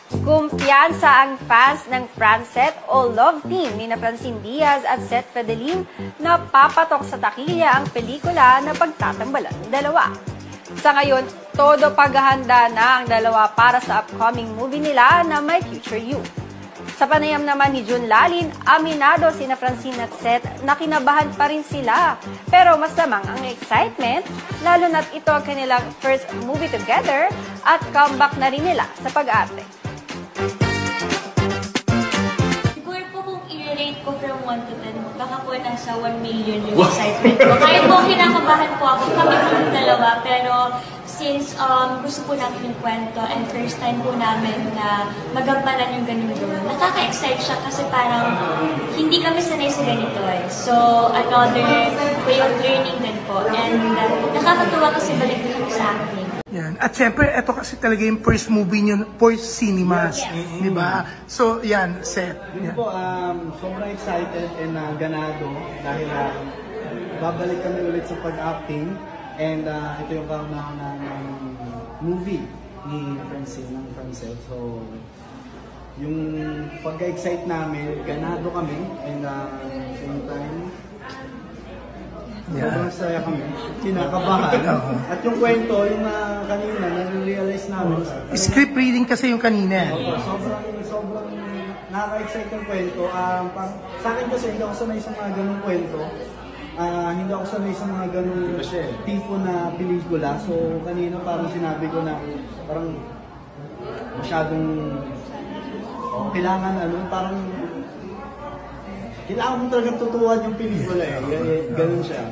Kumpiyansa ang fans ng Francet o Love Team ni na Francine Diaz at Seth Fedelin na papatok sa takilya ang pelikula na pagtatambalan ng dalawa. Sa ngayon, todo paghahanda na ang dalawa para sa upcoming movie nila na My Future You. Sa panayam naman ni June Lalin, aminado sina Francine at Seth na kinabahan pa rin sila. Pero mas lamang ang excitement, lalo na't ito ang kanilang first movie together at comeback na rin nila sa pag-arte. Siguro po kung i-rate ko from 1 to 10, baka po nasa 1 million yung excitement ko. Kahit po kinakabahan po ako, kami po yung dalawa, pero since gusto po namin yung kwento and first time po namin na magampanan yung ganun doon, nakaka-excite siya kasi parang hindi kami sanay sa ganito eh. So, another way of learning din po. And nakakatuwa kasi balik din sa akin. Yan. At syempre, ito kasi talaga yung first movie nyo for cinemas. Yes. Di ba? So, yan, Seth. Yun po, sobrang excited and ganado dahil babalik kami ulit sa pag-acting. And ito yung kauna-una ng movie ni Francine, ng Francet. So, yung pag-excite namin, ganado kami. And same time, sobrang saya kami. Kinakabahan. At yung kwento, yung kanina, nare-realize namin. Script reading kasi yung kanina. Sobrang nakaka-excite yung kwento. Sa akin kasi, hindi ako sanay sa mga ganung kwento. Hindi ako sanay sa mga ganung tipo na pelikula. So, kanina parang sinabi ko na parang masyadong kailangan parang kailangan mo talagang tutuwan yung pelikula eh. Ganun siya.